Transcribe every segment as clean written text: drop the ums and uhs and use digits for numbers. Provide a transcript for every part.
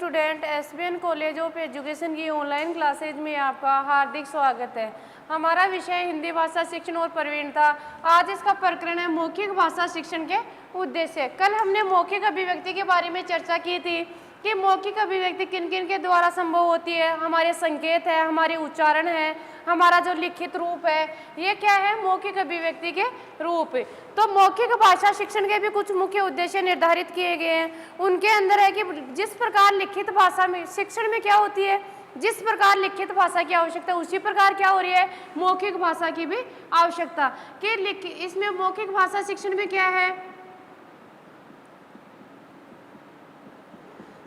Student SBN college of education की online classes में आपका हार्दिक स्वागत है। हमारा विषय हिंदी भाषा शिक्षण और प्रवीणता। आज इसका प्रकरण है मौखिक भाषा शिक्षण के उद्देश्य। कल हमने मौखिक अभिव्यक्ति के बारे में चर्चा की थी कि मौखिक अभिव्यक्ति किन किन के द्वारा संभव होती है। हमारे संकेत है, हमारे उच्चारण है, हमारा जो लिखित रूप है, ये क्या है, मौखिक अभिव्यक्ति के रूप। तो मौखिक भाषा शिक्षण के भी कुछ मुख्य उद्देश्य निर्धारित किए गए हैं। उनके अंदर है कि जिस प्रकार लिखित भाषा में शिक्षण में क्या होती है, जिस प्रकार लिखित भाषा की आवश्यकता है उसी प्रकार क्या हो रही है, मौखिक भाषा की भी आवश्यकता। कि इसमें मौखिक भाषा शिक्षण में क्या है,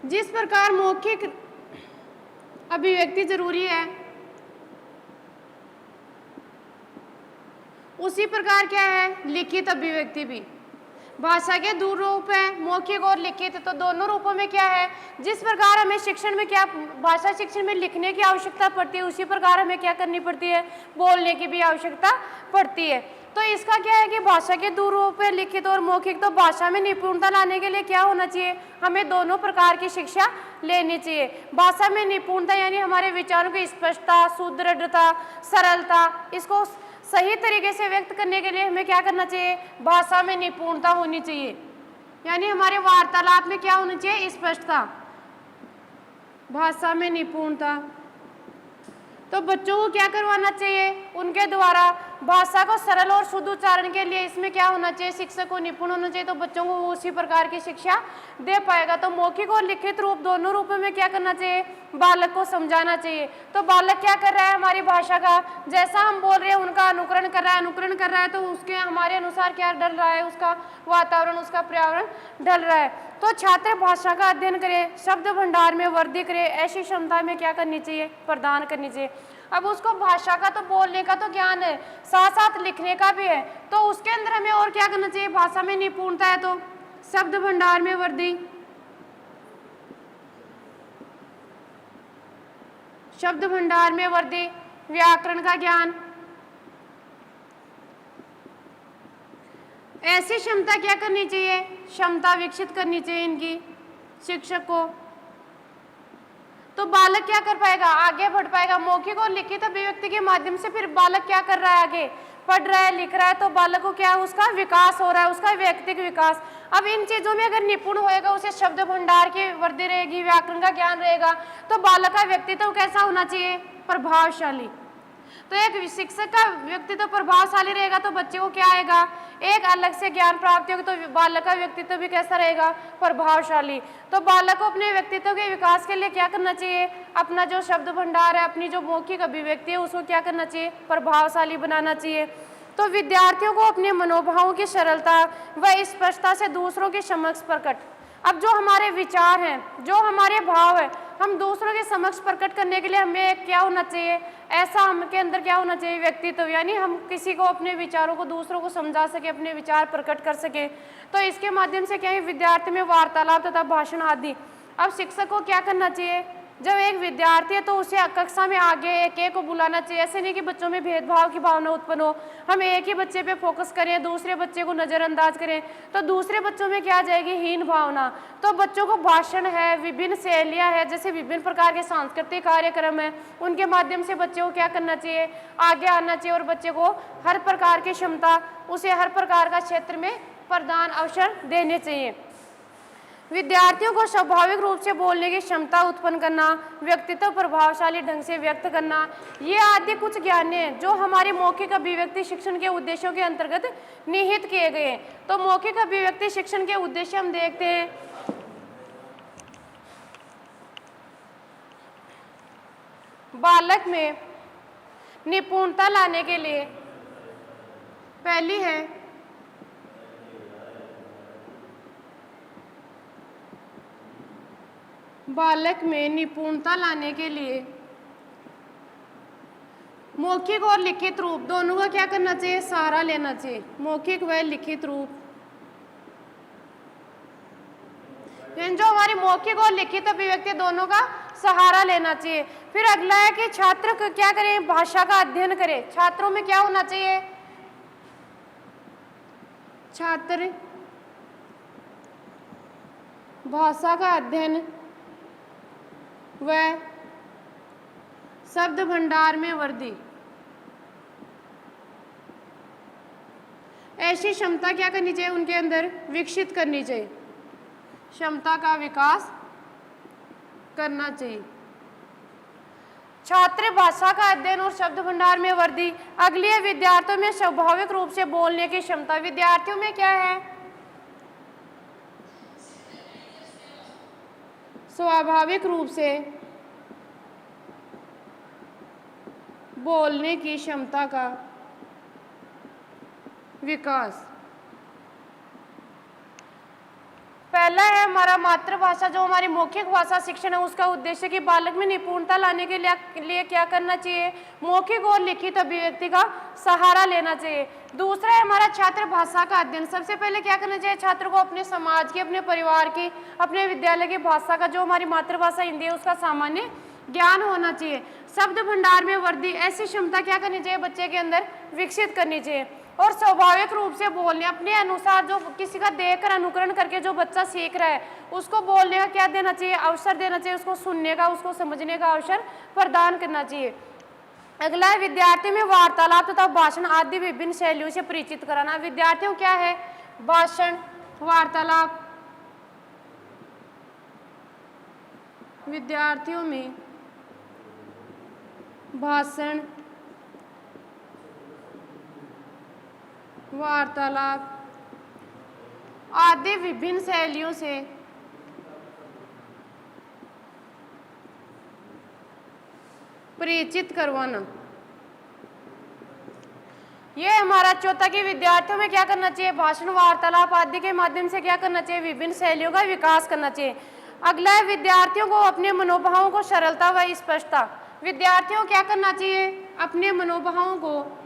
जिस प्रकार मौखिक अभिव्यक्ति जरूरी है उसी प्रकार क्या है, लिखित अभिव्यक्ति भी। भाषा के दो रूप हैं, मौखिक और लिखित। तो दोनों रूपों में क्या है, जिस प्रकार हमें शिक्षण में क्या भाषा शिक्षण में लिखने की आवश्यकता पड़ती है उसी प्रकार हमें क्या करनी पड़ती है, बोलने की भी आवश्यकता पड़ती है। तो इसका क्या है कि भाषा के दो रूप है, लिखित और मौखिक। तो भाषा में निपुणता लाने के लिए क्या होना चाहिए, हमें दोनों प्रकार की शिक्षा लेनी चाहिए। भाषा में निपुणता यानी हमारे विचारों की स्पष्टता, सुदृढ़ता, सरलता, इसको सही तरीके से व्यक्त करने के लिए हमें क्या करना चाहिए, भाषा में निपुणता होनी चाहिए। यानी हमारे वार्तालाप में क्या होना चाहिए, स्पष्टता, भाषा में निपुणता। तो बच्चों को क्या करवाना चाहिए, उनके द्वारा भाषा को सरल और शुद्ध उच्चारण के लिए इसमें क्या होना चाहिए, शिक्षक को निपुण होना चाहिए। तो बच्चों को वो उसी प्रकार की शिक्षा दे पाएगा। तो मौखिक और लिखित रूप दोनों रूपों में क्या करना चाहिए, बालक को समझाना चाहिए। तो बालक क्या कर रहा है, हमारी भाषा का जैसा हम बोल रहे हैं उनका अनुकरण कर रहा है, तो उसके हमारे अनुसार क्या डल रहा है, उसका वातावरण, उसका पर्यावरण ढल रहा है। तो छात्र भाषा का अध्ययन करे, शब्द भंडार में वृद्धि करे, ऐसी क्षमता में क्या करनी चाहिए, प्रदान करनी चाहिए। अब उसको भाषा का तो बोलने का तो ज्ञान है, साथ साथ लिखने का भी है। तो उसके अंदर हमें और क्या करना चाहिए, भाषा में निपुणता है तो शब्द भंडार में वृद्धि, शब्द भंडार में वृद्धि, व्याकरण का ज्ञान, ऐसी क्षमता क्या करनी चाहिए, क्षमता विकसित करनी चाहिए इनकी शिक्षक को। तो बालक क्या कर पाएगा, आगे बढ़ पाएगा। मौखिक और लिखित अभिव्यक्ति के माध्यम से फिर बालक क्या कर रहा है, आगे पढ़ रहा है, लिख रहा है। तो बालक को क्या है, उसका विकास हो रहा है, उसका व्यक्तिगत विकास। अब इन चीजों में अगर निपुण होएगा, उसे शब्द भंडार की वृद्धि रहेगी, व्याकरण का ज्ञान रहेगा, तो बालक का व्यक्तित्व कैसा होना चाहिए, प्रभावशाली। तो एक शिक्षक का व्यक्तित्व प्रभावशाली रहेगा तो बच्चे को क्या आएगा, एक अलग से ज्ञान प्राप्ति होगी। तो बालक का व्यक्तित्व भी कैसा रहेगा, प्रभावशाली। तो बालक को अपने व्यक्तित्व के विकास के लिए क्या करना चाहिए, अपना जो शब्द भंडार है, अपनी जो मौखिक अभिव्यक्ति है, उसको क्या करना चाहिए, प्रभावशाली बनाना चाहिए। तो विद्यार्थियों को अपने मनोभावों की सरलता व स्पष्टता से दूसरों के समक्ष प्रकट, अब जो हमारे विचार हैं, जो हमारे भाव है, हम दूसरों के समक्ष प्रकट करने के लिए हमें क्या होना चाहिए, ऐसा हमके अंदर क्या होना चाहिए, व्यक्तित्व। यानी हम किसी को अपने विचारों को दूसरों को समझा सके, अपने विचार प्रकट कर सके। तो इसके माध्यम से क्या है, विद्यार्थी में वार्तालाप तथा भाषण आदि। अब शिक्षक को क्या करना चाहिए, जब एक विद्यार्थी है तो उसे कक्षा में आगे एक एक को बुलाना चाहिए। ऐसे नहीं कि बच्चों में भेदभाव की भावना उत्पन्न हो, हम एक ही बच्चे पे फोकस करें, दूसरे बच्चे को नज़रअंदाज करें, तो दूसरे बच्चों में क्या आ जाएगी, हीन भावना। तो बच्चों को भाषण है, विभिन्न शैलियाँ है, जैसे विभिन्न प्रकार के सांस्कृतिक कार्यक्रम है, उनके माध्यम से बच्चे को क्या करना चाहिए, आगे आना चाहिए। और बच्चे को हर प्रकार की क्षमता, उसे हर प्रकार का क्षेत्र में प्रदान अवसर देने चाहिए। विद्यार्थियों को स्वाभाविक रूप से बोलने की क्षमता उत्पन्न करना, व्यक्तित्व प्रभावशाली ढंग से व्यक्त करना, ये आदि कुछ ज्ञान हैं जो हमारे मौखिक अभिव्यक्ति शिक्षण के उद्देश्यों के अंतर्गत निहित किए गए हैं। तो मौखिक अभिव्यक्ति शिक्षण के उद्देश्य हम देखते हैं। बालक में निपुणता लाने के लिए पहली है बालक में निपुणता लाने के लिए मौखिक और लिखित रूप दोनों का क्या करना चाहिए, सहारा लेना चाहिए। मौखिक व लिखित रूप, जो हमारी मौखिक और लिखित अभिव्यक्ति दोनों का सहारा लेना चाहिए। फिर अगला है कि छात्र को क्या करें, भाषा का अध्ययन करें। छात्रों में क्या होना चाहिए, छात्र भाषा का अध्ययन वह शब्द भंडार में वृद्धि। ऐसी क्षमता क्या करनी चाहिए उनके अंदर? विकसित करनी चाहिए, क्षमता का विकास करना चाहिए। छात्र भाषा का अध्ययन और शब्द भंडार में वृद्धि। अगली है विद्यार्थियों में स्वाभाविक रूप से बोलने की क्षमता। विद्यार्थियों में क्या है? स्वाभाविक रूप से बोलने की क्षमता का विकास। पहला है हमारा मातृभाषा, जो हमारी मौखिक भाषा शिक्षण है, उसका उद्देश्य कि बालक में निपुणता लाने के लिए क्या करना चाहिए? मौखिक और लिखित अभिव्यक्ति का सहारा लेना चाहिए। दूसरा है हमारा छात्र भाषा का अध्ययन। सबसे पहले क्या करना चाहिए? छात्र को अपने समाज की, अपने परिवार की, अपने विद्यालय की भाषा का, जो हमारी मातृभाषा हिंदी है, उसका सामान्य ज्ञान होना चाहिए। शब्द भंडार में वृद्धि। ऐसी क्षमता क्या करनी चाहिए? बच्चे के अंदर विकसित करनी चाहिए। और स्वाभाविक रूप से बोलने, अपने अनुसार, जो किसी का देखकर अनुकरण करके जो बच्चा सीख रहा है, उसको बोलने का क्या देना चाहिए? अवसर देना चाहिए। उसको सुनने का, उसको समझने का अवसर प्रदान करना चाहिए। अगला है विद्यार्थी में वार्तालाप तथा भाषण आदि विभिन्न शैलियों से परिचित कराना। विद्यार्थियों क्या है? भाषण, वार्तालाप। विद्यार्थियों में भाषण, वार्तालाप आदि विभिन्न शैलियों से परिचित करवाना। ये हमारा चौथा कि विद्यार्थियों में क्या करना चाहिए? भाषण, वार्तालाप आदि के माध्यम से क्या करना चाहिए? विभिन्न शैलियों का विकास करना चाहिए। अगला है विद्यार्थियों को अपने मनोभावों को सरलता व स्पष्टता। विद्यार्थियों को क्या करना चाहिए? अपने मनोभावों को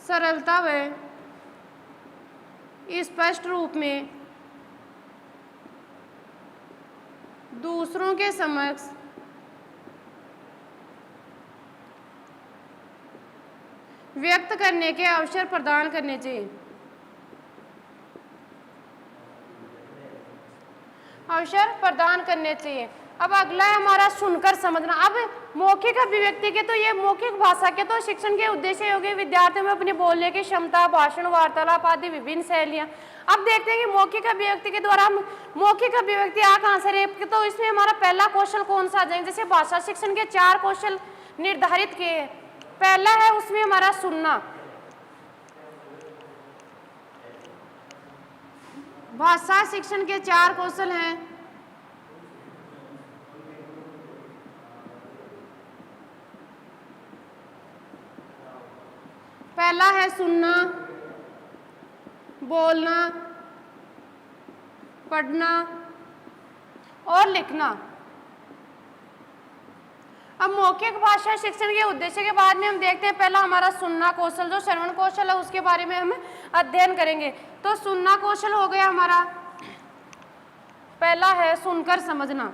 सरलता व स्पष्ट रूप में दूसरों के समक्ष व्यक्त करने के अवसर प्रदान करने चाहिए। अवसर प्रदान करने चाहिए। अब अगला है हमारा सुनकर समझना। अब मौखिक अभिव्यक्ति के तो ये मौखिक भाषा के तो शिक्षण के उद्देश्य होंगे विद्यार्थियों में अपने बोलने की क्षमता, भाषण, वार्तालाप आदि विभिन्न शैलियां। अब देखते हैं कि मौखिक अभिव्यक्ति के द्वारा हम मौखिक अभिव्यक्ति आ कहाँ से रहे? तो इसमें हमारा पहला कौशल कौन सा आ जाएंगे? जैसे भाषा शिक्षण के 4 कौशल निर्धारित किए हैं। पहला है उसमें हमारा सुनना। भाषा शिक्षण के 4 कौशल हैं। पहला है सुनना, बोलना, पढ़ना और लिखना। अब मौखिक भाषा शिक्षण के उद्देश्य के बाद में हम देखते हैं पहला हमारा सुनना कौशल, जो श्रवण कौशल है, उसके बारे में हम अध्ययन करेंगे। तो सुनना कौशल हो गया हमारा, पहला है सुनकर समझना।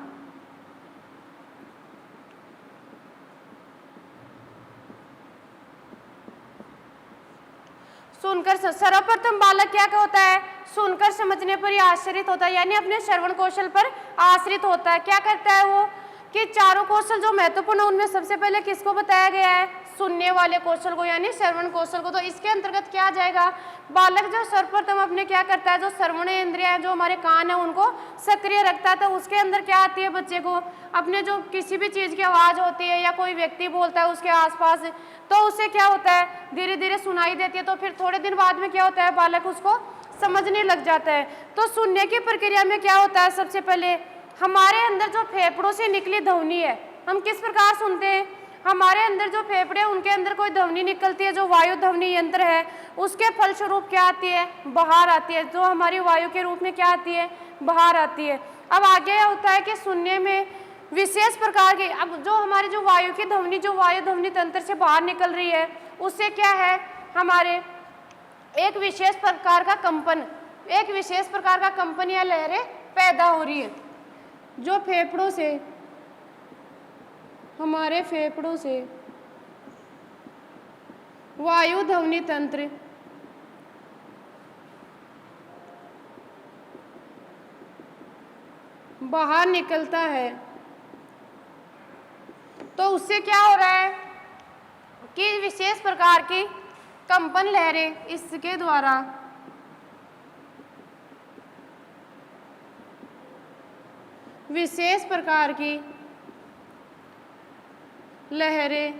सुनकर सर्वप्रथम बालक क्या होता है? सुनकर समझने पर ही आश्रित होता है, यानी अपने श्रवण कौशल पर आश्रित होता है। क्या करता है वो? कि चारों कौशल जो महत्वपूर्ण है उनमें सबसे पहले किसको बताया गया है? सुनने वाले कौशल को, यानी श्रवण कौशल को। तो इसके अंतर्गत क्या आ जाएगा? बालक जो सर्वप्रथम अपने क्या करता है? जो श्रवण इंद्रिया है, जो हमारे कान है, उनको सक्रिय रखता है। तो उसके अंदर क्या आती है? बच्चे को अपने जो किसी भी चीज की आवाज होती है या कोई व्यक्ति बोलता है उसके आसपास, तो उसे क्या होता है? धीरे धीरे सुनाई देती है। तो फिर थोड़े दिन बाद में क्या होता है? बालक उसको समझने लग जाता है। तो सुनने की प्रक्रिया में क्या होता है? सबसे पहले हमारे अंदर जो फेफड़ों से निकली ध्वनि है, हम किस प्रकार सुनते हैं? हमारे अंदर जो फेफड़े हैं उनके अंदर कोई ध्वनि निकलती है, जो वायु ध्वनि यंत्र है, उसके फलस्वरूप क्या आती है? बाहर आती है। जो हमारी वायु के रूप में क्या आती है? बाहर आती है। अब आगे होता है कि सुनने में विशेष प्रकार की, अब जो हमारी जो वायु की ध्वनि, जो वायु ध्वनि तंत्र से बाहर निकल रही है, उससे क्या है? हमारे एक विशेष प्रकार का कंपन, एक विशेष प्रकार का कंपन या लहरें पैदा हो रही है, जो फेफड़ों से, हमारे फेफड़ों से वायु ध्वनि तंत्र बाहर निकलता है तो उससे क्या हो रहा है कि विशेष प्रकार की कंपन लहरें इसके द्वारा विशेष प्रकार की लहरें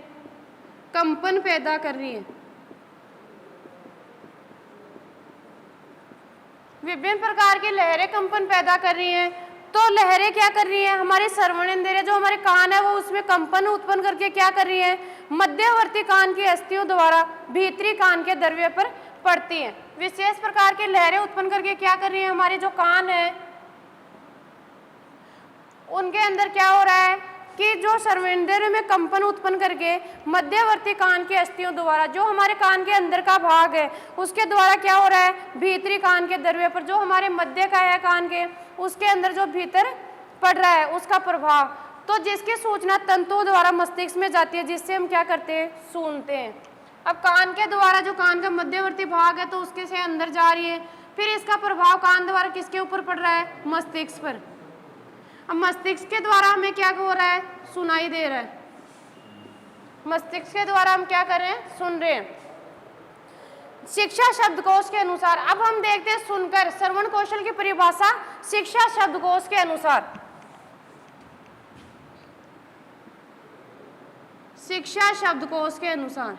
कंपन पैदा कर रही है। विभिन्न प्रकार की लहरें कंपन पैदा कर रही हैं। तो लहरें क्या कर रही हैं, हमारे श्रवण इंद्रिय जो हमारे कान है वो उसमें कंपन उत्पन्न करके क्या कर रही है, मध्यवर्ती कान की अस्थियों द्वारा भीतरी कान के द्रव्य पर पड़ती हैं। विशेष प्रकार की लहरें उत्पन्न करके क्या कर रही है, हमारे जो कान है उनके अंदर क्या हो रहा है कि जो श्रवणेंद्रिय में कंपन उत्पन्न करके मध्यवर्ती कान की अस्थियों द्वारा जो हमारे कान के अंदर का भाग है उसके द्वारा क्या हो रहा है, भीतरी कान के द्रव्य पर जो हमारे मध्य का है कान के उसके अंदर जो भीतर पड़ रहा है उसका प्रभाव, तो जिसकी सूचना तंतुओं द्वारा मस्तिष्क में जाती है जिससे हम क्या करते हैं, सुनते हैं। अब कान के द्वारा जो कान का मध्यवर्ती भाग है तो उसके से अंदर जा रही है, फिर इसका प्रभाव कान द्वारा किसके ऊपर पड़ रहा है, मस्तिष्क पर। अब मस्तिष्क के द्वारा हमें क्या हो रहा है, सुनाई दे रहा है। मस्तिष्क के द्वारा हम क्या कर रहे हैं, सुन रहे हैं। शिक्षा शब्दकोश के अनुसार अब हम देखते हैं सुनकर श्रवण कौशल की परिभाषा शिक्षा शब्दकोश के अनुसार। शिक्षा शब्दकोश के अनुसार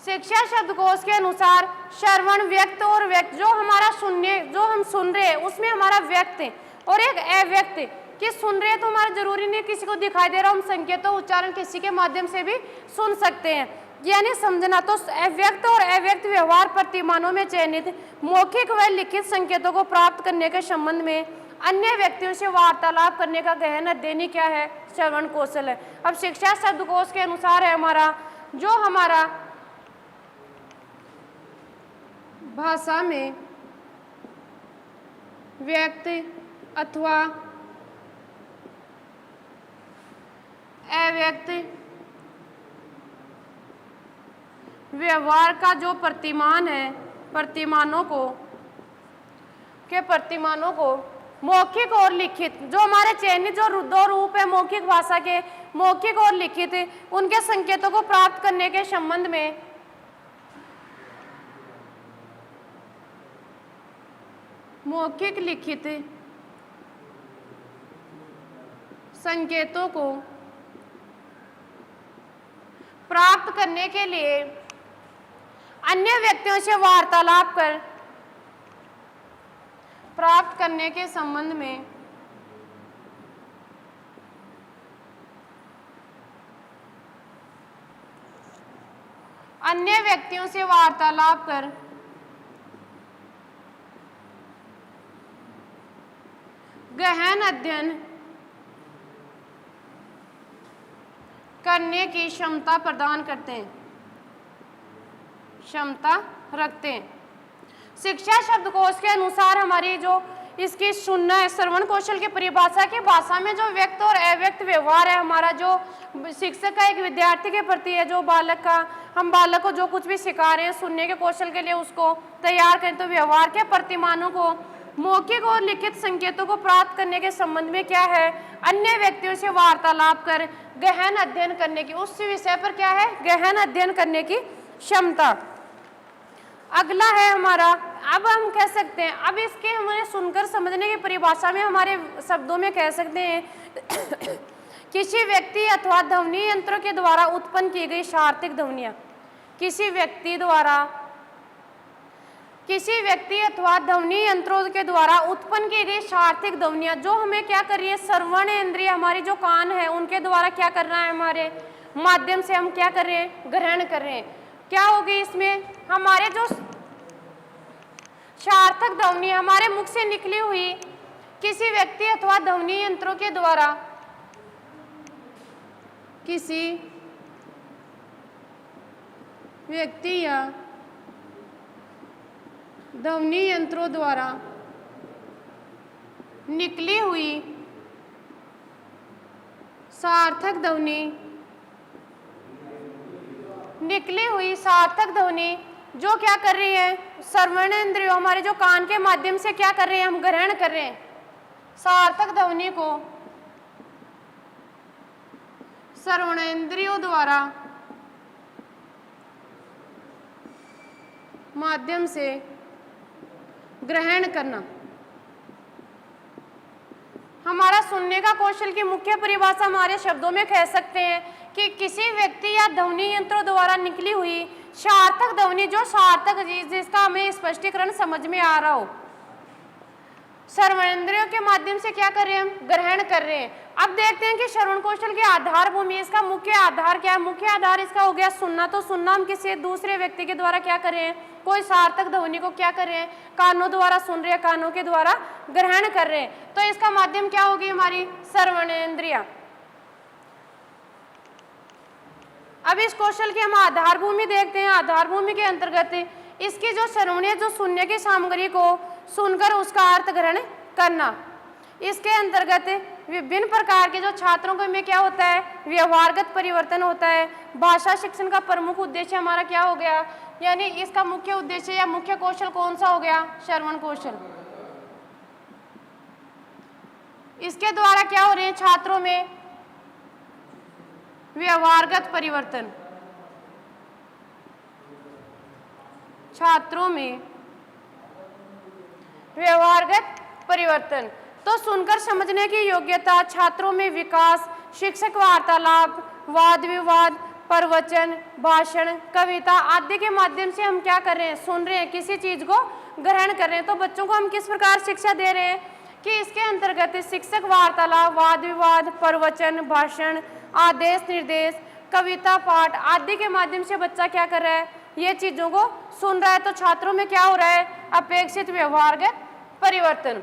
शिक्षा शब्दकोश के अनुसार श्रवण व्यक्त और व्यक्त, जो हमारा सुनने जो हम सुन रहे हैं उसमें हमारा व्यक्त और एक अव्यक्त कि सुन रहे हैं तो हमारा जरूरी नहीं किसी को दिखाई दे रहा, हम संकेतों उच्चारण किसी के माध्यम से भी सुन सकते हैं, यानी समझना। तो अव्यक्त और अव्यक्त व्यवहार प्रतिमानों में चयनित मौखिक व लिखित संकेतों को प्राप्त करने के संबंध में अन्य व्यक्तियों से वार्तालाप करने का गहन अध्ययन क्या है, श्रवण कौशल है। अब शिक्षा शब्दकोश के अनुसार है हमारा जो हमारा भाषा में व्यक्त अथवा अव्यक्त व्यवहार का जो प्रतिमान है, प्रतिमानों को मौखिक और लिखित, जो हमारे चयनित जो दो रूप है मौखिक भाषा के, मौखिक और लिखित, उनके संकेतों को प्राप्त करने के संबंध में मौखिक लिखित संकेतों को प्राप्त करने के लिए अन्य व्यक्तियों से वार्तालाप कर प्राप्त करने के संबंध में अन्य व्यक्तियों से वार्तालाप कर गहन अध्ययन करने की क्षमता प्रदान करते हैं, क्षमता रखते हैं। शिक्षा शब्दकोश के अनुसार हमारी जो इसकी सुनना है श्रवण कौशल की परिभाषा की भाषा में जो व्यक्त और अव्यक्त व्यवहार है हमारा, जो शिक्षक का एक विद्यार्थी के प्रति है, जो बालक का, हम बालक को जो कुछ भी सिखा रहे हैं सुनने के कौशल के लिए उसको तैयार करें, तो व्यवहार के प्रतिमानों को मौखिक और लिखित संकेतों को प्राप्त करने के संबंध में क्या है, अन्य व्यक्तियों से वार्तालाप कर गहन अध्ययन करने की, उस विषय पर क्या है, गहन अध्ययन करने की क्षमता। अगला है हमारा, अब हम कह सकते हैं, अब इसके हमें सुनकर समझने की परिभाषा में हमारे शब्दों में कह सकते हैं किसी व्यक्ति अथवा ध्वनि यंत्रों के द्वारा उत्पन्न की गई सार्थक ध्वनियां, किसी व्यक्ति अथवा ध्वनि यंत्रों के द्वारा उत्पन्न की गई सार्थक ध्वनियां जो हमें क्या कर रही है, श्रवण इंद्रिय हमारी जो कान है उनके द्वारा क्या कर रहा है, हमारे माध्यम से हम क्या कर रहे हैं, ग्रहण कर रहे हैं। क्या होगी इसमें, हमारे जो सार्थक ध्वनि हमारे मुख से निकली हुई किसी व्यक्ति अथवा ध्वनि यंत्रों के द्वारा, किसी व्यक्ति या ध्वनि यंत्रों द्वारा निकली हुई सार्थक ध्वनि जो क्या कर रही है, श्रवणेंद्रियों हमारे जो कान के माध्यम से क्या कर रहे हैं, हम ग्रहण कर रहे हैं सार्थक ध्वनि को श्रवणेंद्रियों द्वारा माध्यम से ग्रहण करना। हमारा सुनने का कौशल की मुख्य परिभाषा हमारे शब्दों में कह सकते हैं कि किसी व्यक्ति या ध्वनि यंत्रों द्वारा निकली हुई सार्थक ध्वनि, जो सार्थक जिसका हमें स्पष्टीकरण समझ में आ रहा हो, श्रवणेंद्रियों के माध्यम से क्या कर रहे हैं, हम ग्रहण कर रहे हैं। अब देखते हैं कि श्रवण कौशल की आधार भूमि, इसका मुख्य आधार क्या है। मुख्य आधार इसका हो गया सुनना। तो सुनना हम किसी दूसरे व्यक्ति के द्वारा क्या कर रहे हैं, कोई सार्थक ध्वनि को क्या कर रहे हैं, कानों द्वारा सुन रहे हैं, कानों के द्वारा ग्रहण कर रहे हैं। तो इसका माध्यम क्या होगी, हमारी श्रवणेंद्रियां। अब इस कौशल की हम आधार भूमि देखते हैं। आधार भूमि के अंतर्गत इसकी जो श्रवणीय, जो सुनने की सामग्री को सुनकर उसका अर्थ ग्रहण करना, इसके अंतर्गत विभिन्न प्रकार के जो छात्रों को में क्या होता है, व्यवहारगत परिवर्तन होता है। भाषा शिक्षण का प्रमुख उद्देश्य हमारा क्या हो गया, यानी इसका मुख्य उद्देश्य या मुख्य कौशल कौन सा हो गया, श्रवण कौशल। इसके द्वारा क्या हो रहे हैं, छात्रों में व्यवहारगत परिवर्तन, छात्रों में व्यवहारगत परिवर्तन। तो सुनकर समझने की योग्यता, छात्रों में विकास, शिक्षक वार्तालाप, वाद विवाद, प्रवचन, भाषण, कविता आदि के माध्यम से हम क्या कर रहे हैं, सुन रहे हैं, किसी चीज को ग्रहण कर रहे हैं। तो बच्चों को हम किस प्रकार शिक्षा दे रहे हैं कि इसके अंतर्गत शिक्षक वार्तालाप, वाद विवाद, प्रवचन, भाषण, आदेश निर्देश, कविता पाठ आदि के माध्यम से बच्चा क्या कर रहा है, ये चीजों को सुन रहा है। तो छात्रों में क्या हो रहा है, अपेक्षित व्यवहारगत परिवर्तन।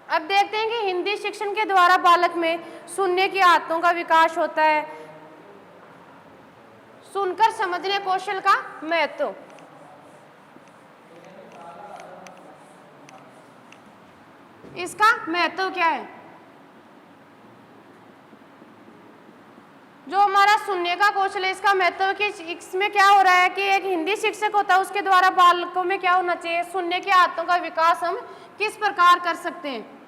अब देखते हैं कि हिंदी शिक्षण के द्वारा बालक में सुनने की आदतों का विकास होता है। सुनकर समझने कौशल का महत्व। इसका महत्व क्या है, जो हमारा सुनने का कौशल है, इसका महत्व कि इसमें क्या हो रहा है कि एक हिंदी शिक्षक होता है, उसके द्वारा बालकों में क्या होना चाहिए, सुनने की आदतों का विकास हम किस प्रकार कर सकते हैं।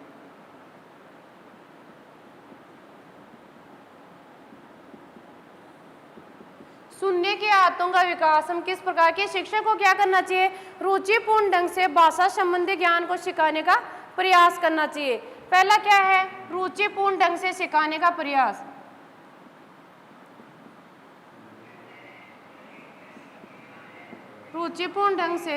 सुनने की आदतों का विकास हम किस प्रकार के, शिक्षक को क्या करना चाहिए, रुचिपूर्ण ढंग से भाषा संबंधी ज्ञान को सिखाने का प्रयास करना चाहिए। पहला क्या है, रुचिपूर्ण ढंग से सिखाने का प्रयास। रुचिपूर्ण ढंग से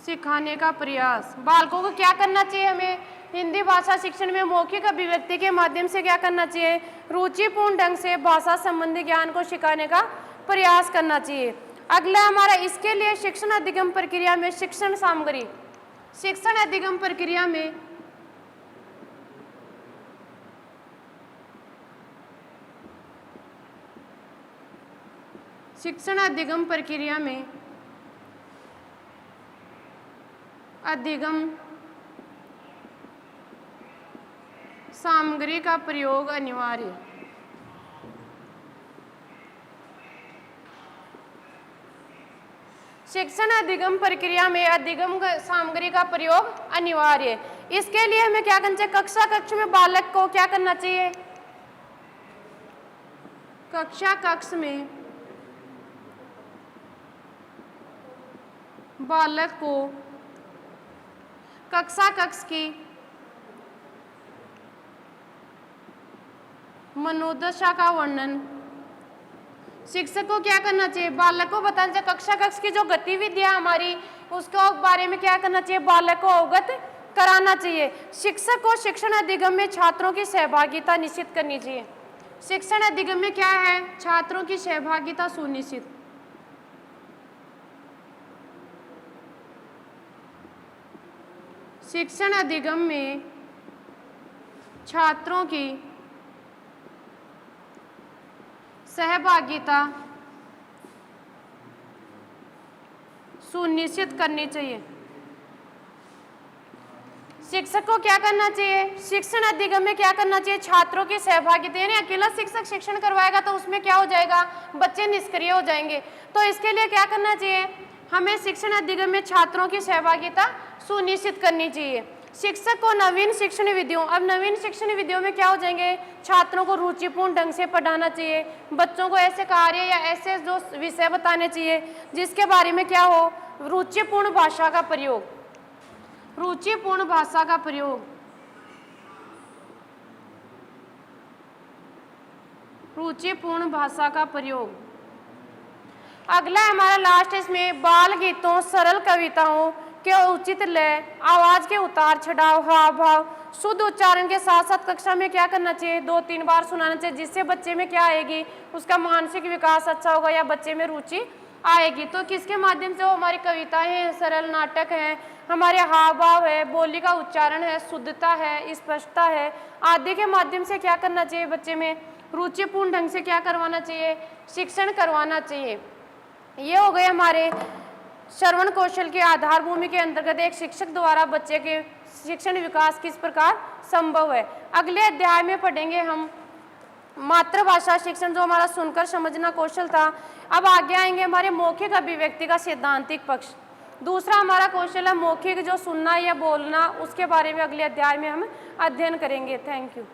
सिखाने का प्रयास। बालकों को क्या करना चाहिए, हमें हिंदी भाषा शिक्षण में मौखिक अभिव्यक्ति के माध्यम से क्या करना चाहिए, रुचिपूर्ण ढंग से भाषा संबंधी ज्ञान को सिखाने का प्रयास करना चाहिए। अगला हमारा, इसके लिए शिक्षण अधिगम प्रक्रिया में शिक्षण सामग्री, शिक्षण अधिगम प्रक्रिया में शिक्षण अधिगम प्रक्रिया में अधिगम सामग्री का प्रयोग अनिवार्य। शिक्षण अधिगम प्रक्रिया में अधिगम सामग्री का प्रयोग अनिवार्य। इसके लिए हमें क्या करना चाहिए, कक्षा कक्ष में बालक को क्या करना चाहिए, कक्षा कक्ष में बालक को कक्षा कक्ष की मनोदशा का वर्णन, शिक्षक को क्या करना चाहिए, बालक को बताना चाहिए। कक्षा कक्ष की जो गतिविधियां हमारी, उसके बारे में क्या करना चाहिए, बालक को अवगत कराना चाहिए। शिक्षक को शिक्षण अधिगम में छात्रों की सहभागिता निश्चित करनी चाहिए। शिक्षण अधिगम में क्या है, छात्रों की सहभागिता सुनिश्चित। शिक्षण अधिगम में छात्रों की सहभागिता सुनिश्चित करनी चाहिए। शिक्षक को क्या करना चाहिए, शिक्षण अधिगम में क्या करना चाहिए, छात्रों की सहभागिता, यानी अकेला शिक्षक शिक्षण करवाएगा तो उसमें क्या हो जाएगा, बच्चे निष्क्रिय हो जाएंगे। तो इसके लिए क्या करना चाहिए, हमें शिक्षण अधिगम में छात्रों की सहभागिता सुनिश्चित करनी चाहिए। शिक्षक को नवीन शिक्षण विधियों, अब नवीन शिक्षण विधियों में क्या हो जाएंगे, छात्रों को रुचिपूर्ण ढंग से पढ़ाना चाहिए, बच्चों को ऐसे कार्य या ऐसे जो विषय बताने चाहिए जिसके बारे में क्या हो, रुचिपूर्ण भाषा का प्रयोग, रुचिपूर्ण भाषा का प्रयोग, रुचिपूर्ण भाषा का प्रयोग। अगला हमारा लास्ट इसमें बाल गीतों, सरल कविताओं के उचित लय, आवाज के उतार चढ़ाव, हाव भाव, शुद्ध उच्चारण के साथ साथ कक्षा में क्या करना चाहिए, 2-3 बार सुनाना चाहिए, जिससे बच्चे में क्या आएगी, उसका मानसिक विकास अच्छा होगा या बच्चे में रुचि आएगी। तो किसके माध्यम से, वो हमारी कविताएं हैं, सरल नाटक हैं, हमारे हाव भाव है, बोली का उच्चारण है, शुद्धता है, स्पष्टता है, आदि के माध्यम से क्या करना चाहिए, बच्चे में रुचिपूर्ण ढंग से क्या करवाना चाहिए, शिक्षण करवाना चाहिए। ये हो गए हमारे श्रवण कौशल के आधार भूमि के अंतर्गत एक शिक्षक द्वारा बच्चे के शिक्षण विकास किस प्रकार संभव है। अगले अध्याय में पढ़ेंगे हम मातृभाषा शिक्षण, जो हमारा सुनकर समझना कौशल था। अब आगे आएंगे हमारे मौखिक अभिव्यक्ति का सैद्धांतिक पक्ष। दूसरा हमारा कौशल है मौखिक, जो सुनना या बोलना, उसके बारे में अगले अध्याय में हम अध्ययन करेंगे। Thank you.